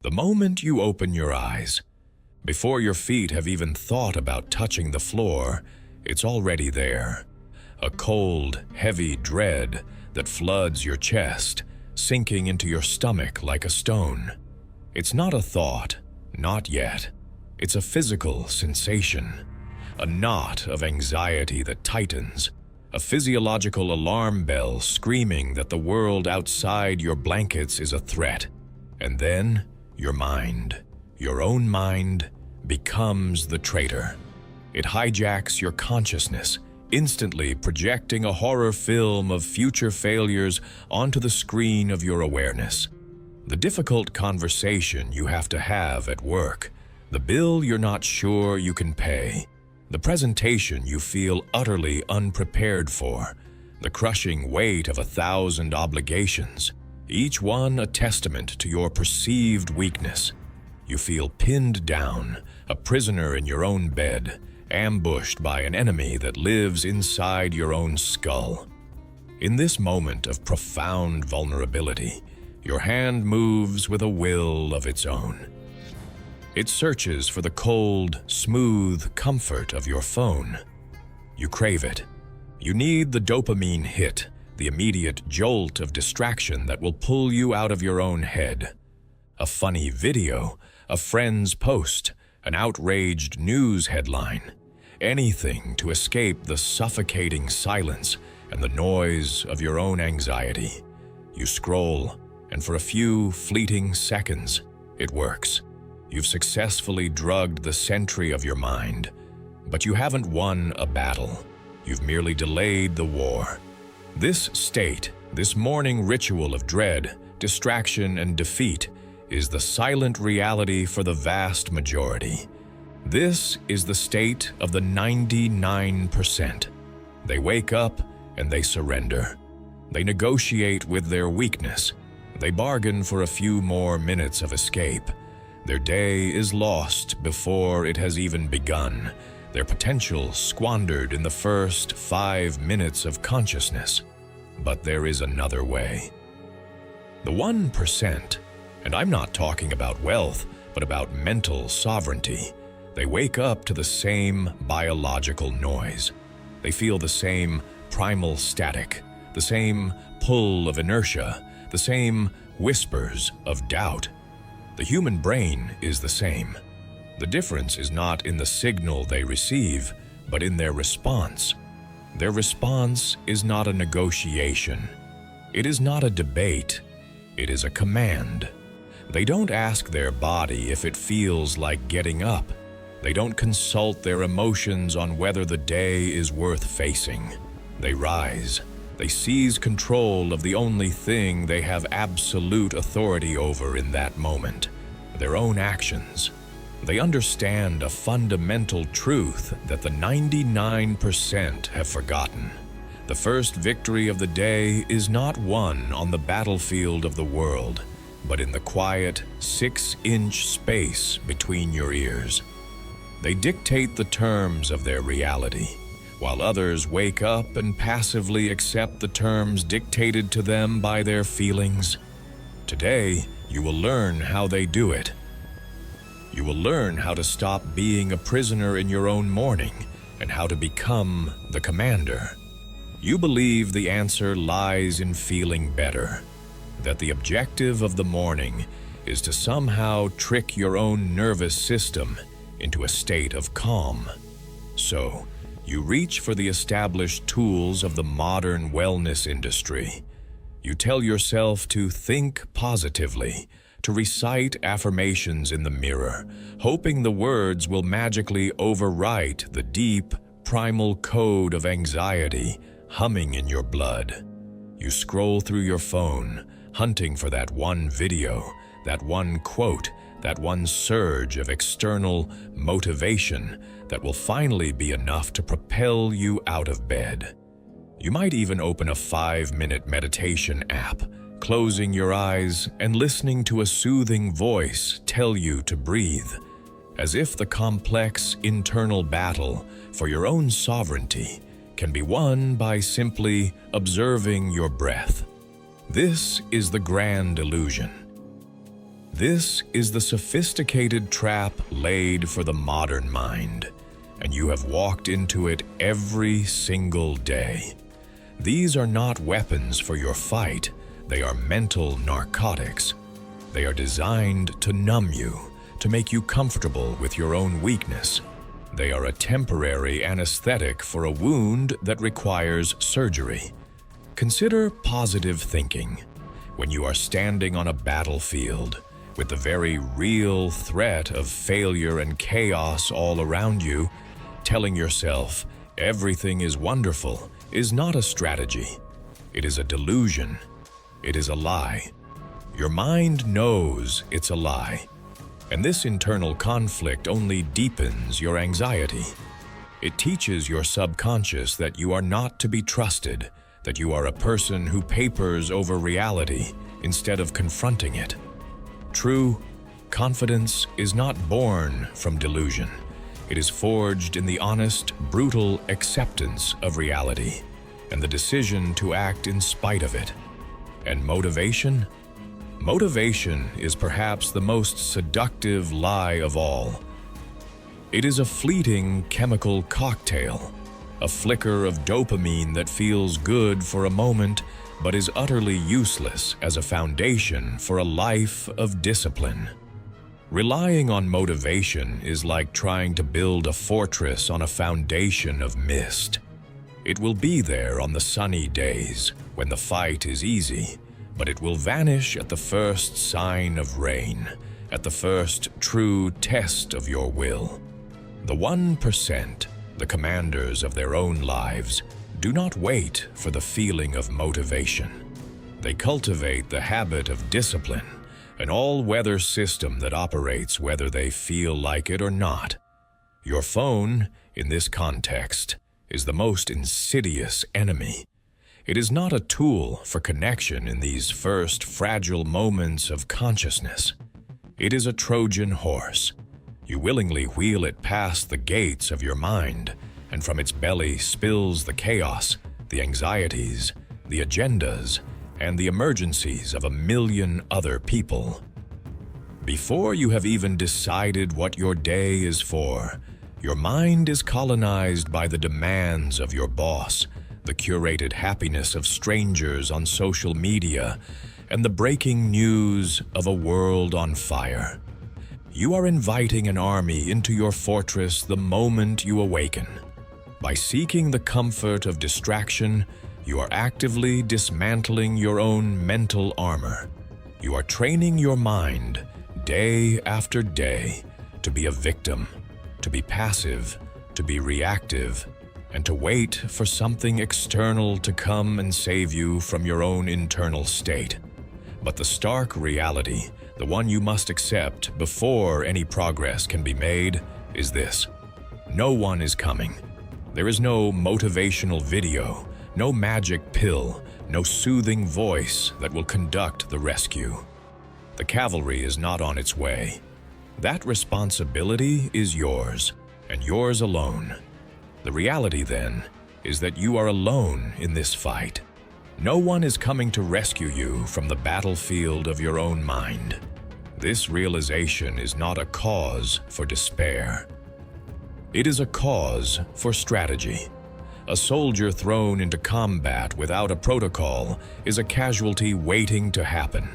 The moment you open your eyes, before your feet have even thought about touching the floor, it's already there. A cold, heavy dread that floods your chest, sinking into your stomach like a stone. It's not a thought, not yet. It's a physical sensation, a knot of anxiety that tightens, a physiological alarm bell screaming that the world outside your blankets is a threat. And then your mind, your own mind, becomes the traitor. It hijacks your consciousness, instantly projecting a horror film of future failures onto the screen of your awareness. The difficult conversation you have to have at work, the bill you're not sure you can pay, the presentation you feel utterly unprepared for, the crushing weight of 1,000 obligations, each one a testament to your perceived weakness. You feel pinned down, a prisoner in your own bed, ambushed by an enemy that lives inside your own skull. In this moment of profound vulnerability, your hand moves with a will of its own. It searches for the cold, smooth comfort of your phone. You crave it. You need the dopamine hit, the immediate jolt of distraction that will pull you out of your own head. A funny video, a friend's post, an outraged news headline, anything to escape the suffocating silence and the noise of your own anxiety. You scroll, and for a few fleeting seconds, it works. You've successfully drugged the sentry of your mind, but you haven't won a battle. You've merely delayed the war. This state, this morning ritual of dread, distraction, and defeat is the silent reality for the vast majority. This is the state of the 99%. They wake up and they surrender. They negotiate with their weakness. They bargain for a few more minutes of escape. Their day is lost before it has even begun, their potential squandered in the first 5 minutes of consciousness. But there is another way. The 1%, and I'm not talking about wealth, but about mental sovereignty, they wake up to the same biological noise. They feel the same primal static, the same pull of inertia, the same whispers of doubt. The human brain is the same. The difference is not in the signal they receive, but in their response. Their response is not a negotiation. It is not a debate. It is a command. They don't ask their body if it feels like getting up. They don't consult their emotions on whether the day is worth facing. They rise. They seize control of the only thing they have absolute authority over in that moment, their own actions. They understand a fundamental truth that the 99% have forgotten. The first victory of the day is not won on the battlefield of the world, but in the quiet 6-inch space between your ears. They dictate the terms of their reality, while others wake up and passively accept the terms dictated to them by their feelings. Today, you will learn how they do it. You will learn how to stop being a prisoner in your own morning and how to become the commander. You believe the answer lies in feeling better, that the objective of the morning is to somehow trick your own nervous system into a state of calm. So, you reach for the established tools of the modern wellness industry. You tell yourself to think positively, to recite affirmations in the mirror, hoping the words will magically overwrite the deep, primal code of anxiety humming in your blood. You scroll through your phone, hunting for that one video, that one quote, that one surge of external motivation that will finally be enough to propel you out of bed. You might even open a 5-minute meditation app, closing your eyes and listening to a soothing voice tell you to breathe, as if the complex internal battle for your own sovereignty can be won by simply observing your breath. This is the grand illusion. This is the sophisticated trap laid for the modern mind, and you have walked into it every single day. These are not weapons for your fight, they are mental narcotics. They are designed to numb you, to make you comfortable with your own weakness. They are a temporary anesthetic for a wound that requires surgery. Consider positive thinking. When you are standing on a battlefield, with the very real threat of failure and chaos all around you, telling yourself everything is wonderful is not a strategy. It is a delusion. It is a lie. Your mind knows it's a lie, and this internal conflict only deepens your anxiety. It teaches your subconscious that you are not to be trusted, that you are a person who papers over reality instead of confronting it. True confidence is not born from delusion. It is forged in the honest, brutal acceptance of reality and the decision to act in spite of it. And motivation? Motivation is perhaps the most seductive lie of all. It is a fleeting chemical cocktail, a flicker of dopamine that feels good for a moment but is utterly useless as a foundation for a life of discipline. Relying on motivation is like trying to build a fortress on a foundation of mist. It will be there on the sunny days when the fight is easy, but it will vanish at the first sign of rain, at the first true test of your will. The 1%, the commanders of their own lives, do not wait for the feeling of motivation. They cultivate the habit of discipline, an all-weather system that operates whether they feel like it or not. Your phone, in this context, is the most insidious enemy. It is not a tool for connection in these first fragile moments of consciousness. It is a Trojan horse. You willingly wheel it past the gates of your mind, and from its belly spills the chaos, the anxieties, the agendas, and the emergencies of a million other people. Before you have even decided what your day is for, your mind is colonized by the demands of your boss, the curated happiness of strangers on social media, and the breaking news of a world on fire. You are inviting an army into your fortress the moment you awaken. By seeking the comfort of distraction, you are actively dismantling your own mental armor. You are training your mind, day after day, to be a victim, to be passive, to be reactive, and to wait for something external to come and save you from your own internal state. But the stark reality, the one you must accept before any progress can be made, is this: no one is coming. There is no motivational video, no magic pill, no soothing voice that will conduct the rescue. The cavalry is not on its way. That responsibility is yours, and yours alone. The reality, then, is that you are alone in this fight. No one is coming to rescue you from the battlefield of your own mind. This realization is not a cause for despair. It is a cause for strategy. A soldier thrown into combat without a protocol is a casualty waiting to happen.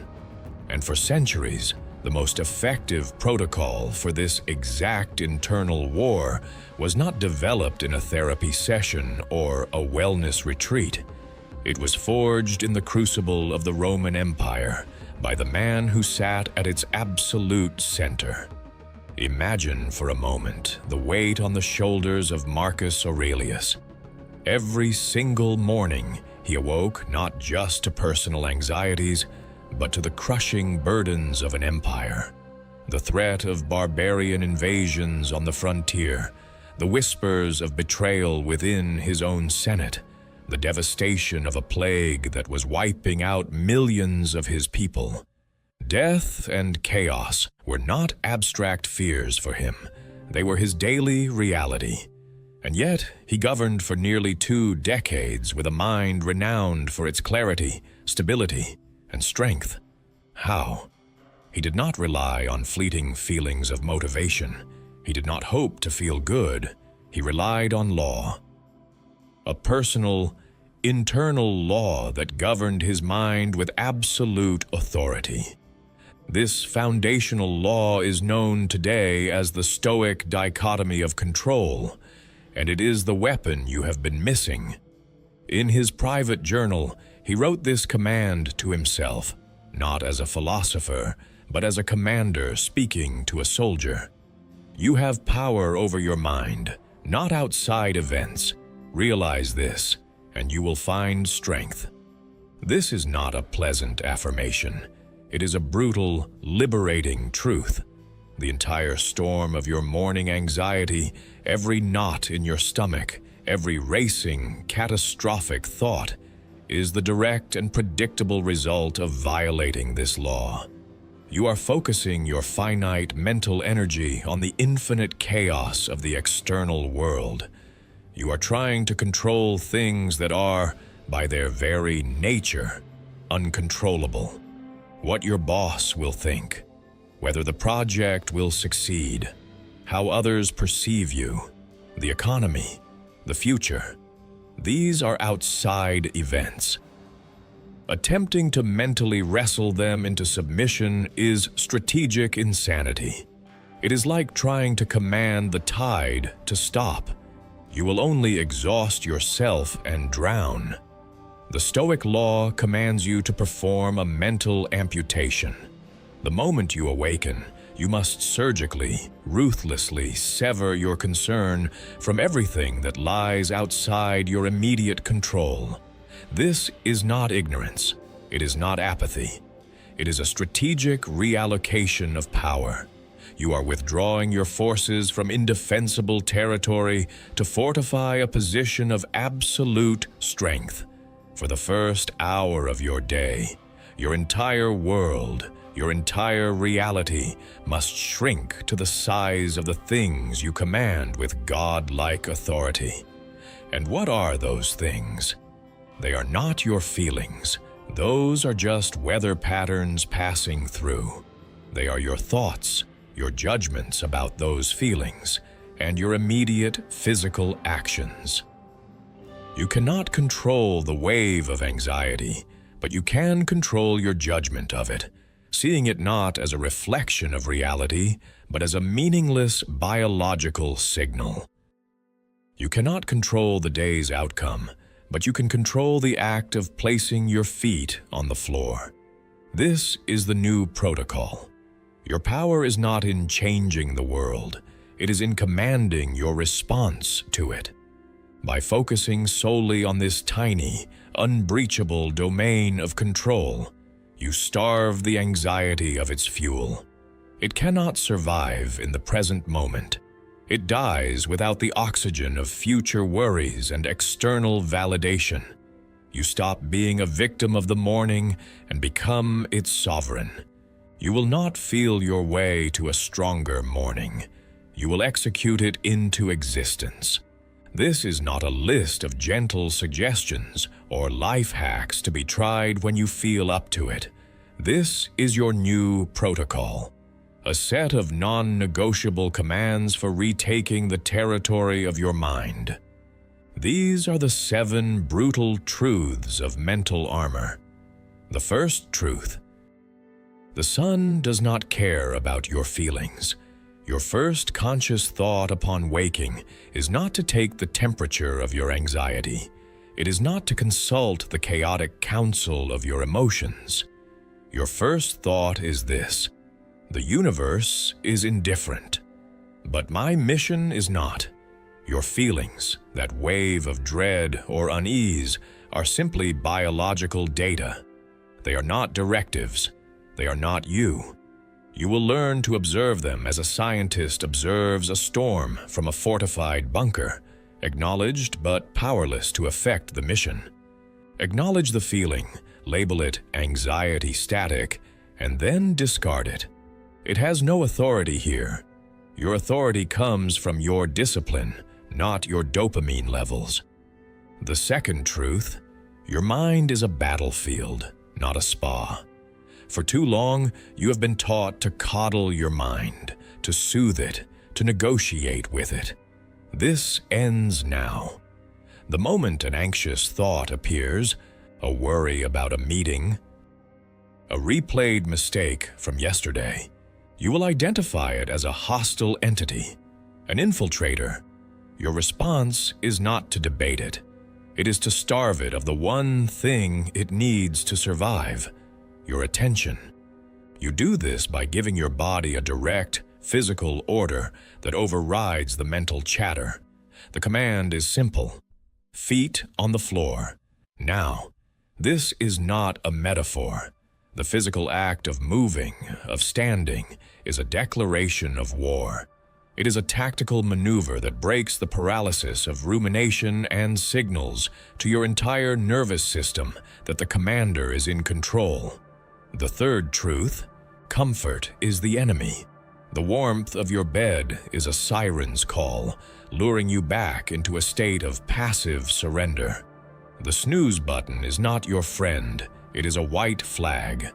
And for centuries, the most effective protocol for this exact internal war was not developed in a therapy session or a wellness retreat. It was forged in the crucible of the Roman Empire by the man who sat at its absolute center. Imagine for a moment the weight on the shoulders of Marcus Aurelius. Every single morning, he awoke not just to personal anxieties, but to the crushing burdens of an empire. The threat of barbarian invasions on the frontier, the whispers of betrayal within his own Senate, the devastation of a plague that was wiping out millions of his people. Death and chaos were not abstract fears for him. They were his daily reality. And yet, he governed for nearly 2 decades with a mind renowned for its clarity, stability, and strength. How? He did not rely on fleeting feelings of motivation. He did not hope to feel good. He relied on law. A personal, internal law that governed his mind with absolute authority. This foundational law is known today as the Stoic dichotomy of control, and it is the weapon you have been missing. In his private journal, he wrote this command to himself, not as a philosopher, but as a commander speaking to a soldier. You have power over your mind, not outside events. Realize this, and you will find strength. This is not a pleasant affirmation. It is a brutal, liberating truth. The entire storm of your morning anxiety, every knot in your stomach, every racing, catastrophic thought, is the direct and predictable result of violating this law. You are focusing your finite mental energy on the infinite chaos of the external world. You are trying to control things that are, by their very nature, uncontrollable. What your boss will think, whether the project will succeed, how others perceive you, the economy, the future. These are outside events. Attempting to mentally wrestle them into submission is strategic insanity. It is like trying to command the tide to stop. You will only exhaust yourself and drown. The Stoic law commands you to perform a mental amputation. The moment you awaken, you must surgically, ruthlessly sever your concern from everything that lies outside your immediate control. This is not ignorance. It is not apathy. It is a strategic reallocation of power. You are withdrawing your forces from indefensible territory to fortify a position of absolute strength. For the first hour of your day, your entire world, your entire reality must shrink to the size of the things you command with God-like authority. And what are those things? They are not your feelings. Those are just weather patterns passing through. They are your thoughts, your judgments about those feelings, and your immediate physical actions. You cannot control the wave of anxiety, but you can control your judgment of it, seeing it not as a reflection of reality, but as a meaningless biological signal. You cannot control the day's outcome, but you can control the act of placing your feet on the floor. This is the new protocol. Your power is not in changing the world, it is in commanding your response to it. By focusing solely on this tiny, unbreachable domain of control, you starve the anxiety of its fuel. It cannot survive in the present moment. It dies without the oxygen of future worries and external validation. You stop being a victim of the morning and become its sovereign. You will not feel your way to a stronger morning. You will execute it into existence. This is not a list of gentle suggestions or life hacks to be tried when you feel up to it. This is your new protocol, a set of non-negotiable commands for retaking the territory of your mind. These are the 7 brutal truths of mental armor. The first truth: the sun does not care about your feelings. Your first conscious thought upon waking is not to take the temperature of your anxiety. It is not to consult the chaotic counsel of your emotions. Your first thought is this: the universe is indifferent. But my mission is not. Your feelings, that wave of dread or unease, are simply biological data. They are not directives. They are not you. You will learn to observe them as a scientist observes a storm from a fortified bunker, acknowledged but powerless to affect the mission. Acknowledge the feeling, label it anxiety static, and then discard it. It has no authority here. Your authority comes from your discipline, not your dopamine levels. The second truth: your mind is a battlefield, not a spa. For too long, you have been taught to coddle your mind, to soothe it, to negotiate with it. This ends now. The moment an anxious thought appears, a worry about a meeting, a replayed mistake from yesterday, you will identify it as a hostile entity, an infiltrator. Your response is not to debate it. It is to starve it of the one thing it needs to survive, your attention. You do this by giving your body a direct, physical order that overrides the mental chatter. The command is simple: feet on the floor. Now, this is not a metaphor. The physical act of moving, of standing, is a declaration of war. It is a tactical maneuver that breaks the paralysis of rumination and signals to your entire nervous system that the commander is in control. The third truth: comfort is the enemy. The warmth of your bed is a siren's call, luring you back into a state of passive surrender. The snooze button is not your friend, it is a white flag.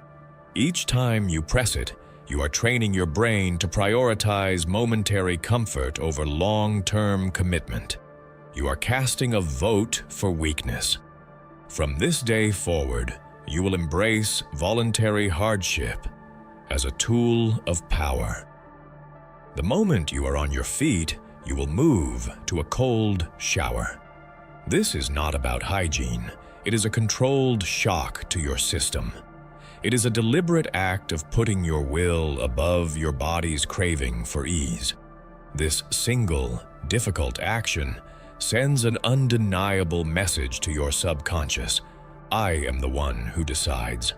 Each time you press it, you are training your brain to prioritize momentary comfort over long-term commitment. You are casting a vote for weakness. From this day forward, you will embrace voluntary hardship as a tool of power. The moment you are on your feet, you will move to a cold shower. This is not about hygiene. It is a controlled shock to your system. It is a deliberate act of putting your will above your body's craving for ease. This single, difficult action sends an undeniable message to your subconscious. I am the one who decides.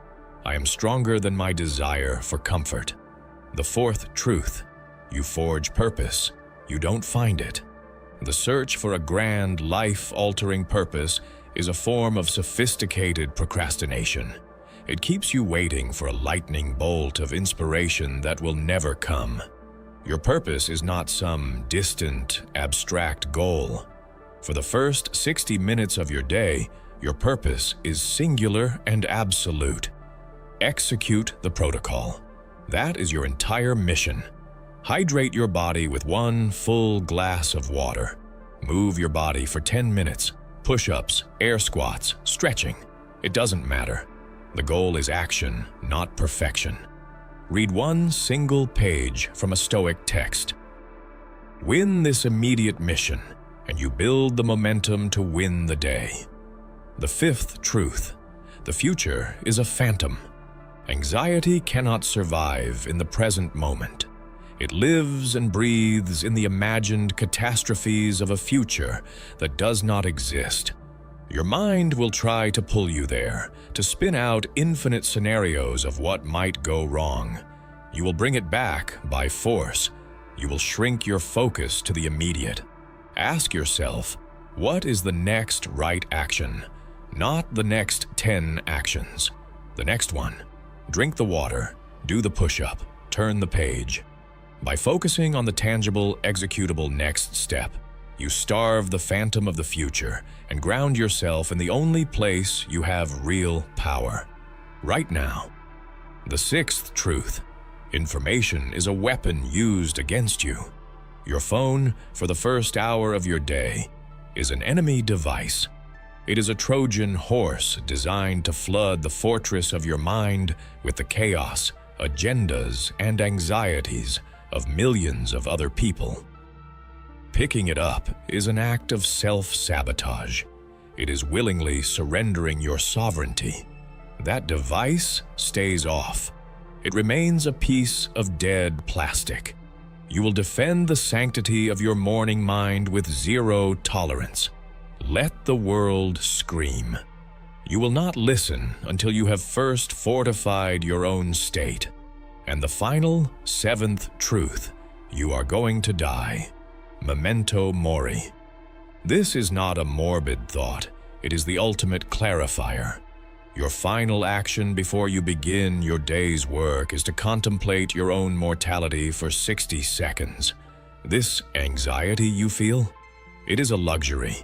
I am stronger than my desire for comfort. The fourth truth: you forge purpose, you don't find it. The search for a grand, life-altering purpose is a form of sophisticated procrastination. It keeps you waiting for a lightning bolt of inspiration that will never come. Your purpose is not some distant, abstract goal. For the first 60 minutes of your day, your purpose is singular and absolute. Execute the protocol. That is your entire mission. Hydrate your body with one full glass of water. Move your body for 10 minutes. Push-ups, air squats, stretching. It doesn't matter. The goal is action, not perfection. Read one single page from a Stoic text. Win this immediate mission, and you build the momentum to win the day. The fifth truth: the future is a phantom. Anxiety cannot survive in the present moment. It lives and breathes in the imagined catastrophes of a future that does not exist. Your mind will try to pull you there, to spin out infinite scenarios of what might go wrong. You will bring it back by force. You will shrink your focus to the immediate. Ask yourself, what is the next right action? Not the next 10 actions. The next one. Drink the water, do the push-up, turn the page. By focusing on the tangible, executable next step, you starve the phantom of the future and ground yourself in the only place you have real power, right now. The sixth truth: information is a weapon used against you. Your phone, for the first hour of your day, is an enemy device. It is a Trojan horse designed to flood the fortress of your mind with the chaos, agendas, and anxieties of millions of other people. Picking it up is an act of self-sabotage. It is willingly surrendering your sovereignty. That device stays off. It remains a piece of dead plastic. You will defend the sanctity of your morning mind with zero tolerance. Let the world scream. You will not listen until you have first fortified your own state. And the final, seventh truth: you are going to die. Memento mori. This is not a morbid thought. It is the ultimate clarifier. Your final action before you begin your day's work is to contemplate your own mortality for 60 seconds. This anxiety you feel, it is a luxury.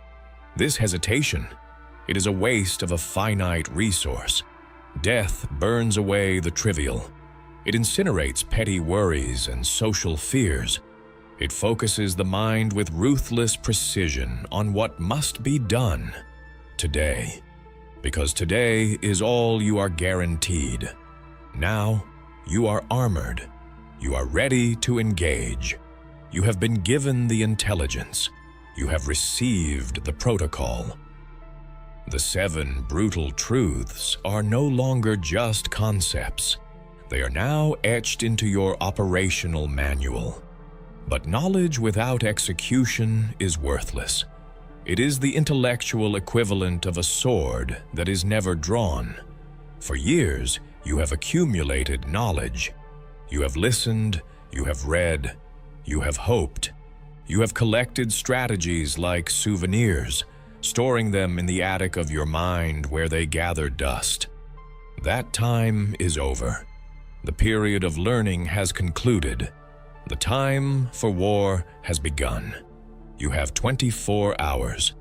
This hesitation, it is a waste of a finite resource. Death burns away the trivial. It incinerates petty worries and social fears. It focuses the mind with ruthless precision on what must be done today. Because today is all you are guaranteed. Now, you are armored. You are ready to engage. You have been given the intelligence. You have received the protocol. The 7 brutal truths are no longer just concepts. They are now etched into your operational manual. But knowledge without execution is worthless. It is the intellectual equivalent of a sword that is never drawn. For years, you have accumulated knowledge. You have listened, you have read, you have hoped. You have collected strategies like souvenirs, storing them in the attic of your mind where they gather dust. That time is over. The period of learning has concluded. The time for war has begun. You have 24 hours.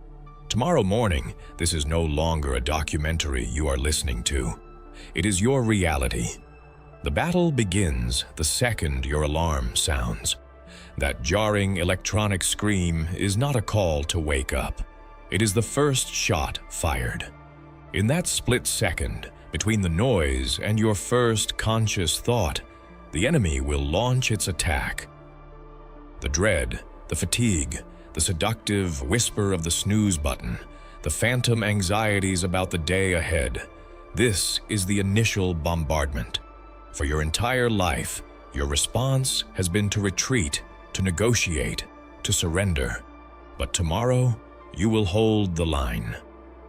Tomorrow morning, this is no longer a documentary you are listening to. It is your reality. The battle begins the second your alarm sounds. That jarring electronic scream is not a call to wake up. It is the first shot fired. In that split second, between the noise and your first conscious thought, the enemy will launch its attack. The dread, the fatigue, the seductive whisper of the snooze button, the phantom anxieties about the day ahead. This is the initial bombardment. For your entire life, your response has been to retreat, to negotiate, to surrender. But tomorrow, you will hold the line.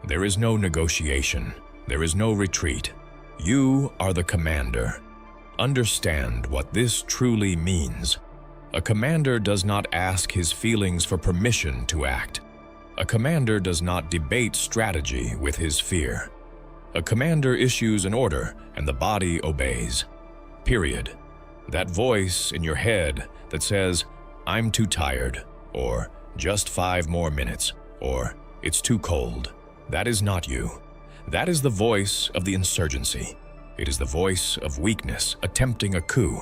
There is no negotiation. There is no retreat. You are the commander. Understand what this truly means. A commander does not ask his feelings for permission to act. A commander does not debate strategy with his fear. A commander issues an order and the body obeys. Period. That voice in your head that says, "I'm too tired," or "just 5 more minutes," or "it's too cold," that is not you. That is the voice of the insurgency. It is the voice of weakness attempting a coup.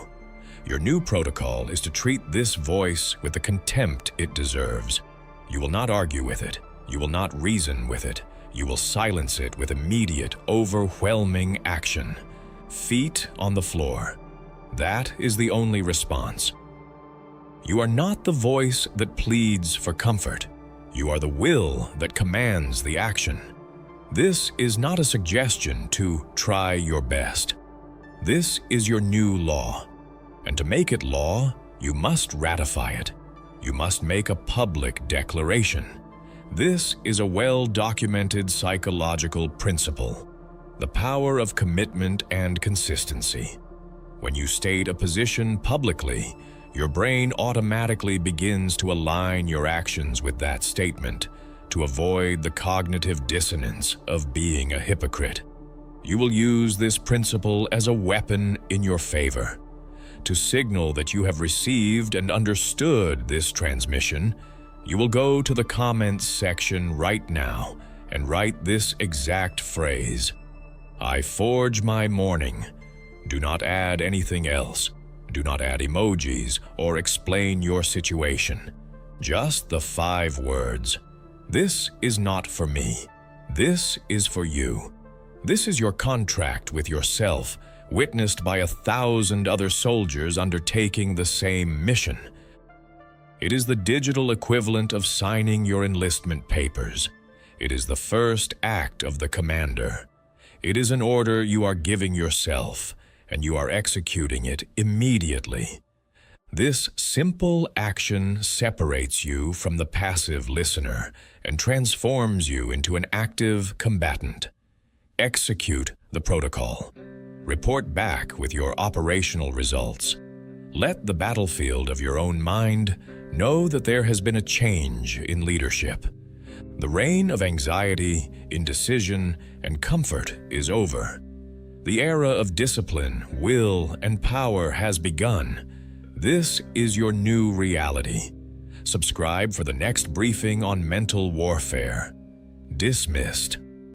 Your new protocol is to treat this voice with the contempt it deserves. You will not argue with it. You will not reason with it. You will silence it with immediate, overwhelming action. Feet on the floor. That is the only response. You are not the voice that pleads for comfort. You are the will that commands the action. This is not a suggestion to try your best. This is your new law. And to make it law, you must ratify it. You must make a public declaration. This is a well-documented psychological principle, the power of commitment and consistency. When you state a position publicly, your brain automatically begins to align your actions with that statement to avoid the cognitive dissonance of being a hypocrite. You will use this principle as a weapon in your favor. To signal that you have received and understood this transmission, you will go to the comments section right now and write this exact phrase: "I forge my morning." Do not add anything else. Do not add emojis or explain your situation. Just the 5 words. This is not for me. This is for you. This is your contract with yourself, witnessed by 1,000 other soldiers undertaking the same mission. It is the digital equivalent of signing your enlistment papers. It is the first act of the commander. It is an order you are giving yourself, and you are executing it immediately. This simple action separates you from the passive listener and transforms you into an active combatant. Execute the protocol. Report back with your operational results. Let the battlefield of your own mind know that there has been a change in leadership. The reign of anxiety, indecision, and comfort is over. The era of discipline, will, and power has begun. This is your new reality. Subscribe for the next briefing on mental warfare. Dismissed.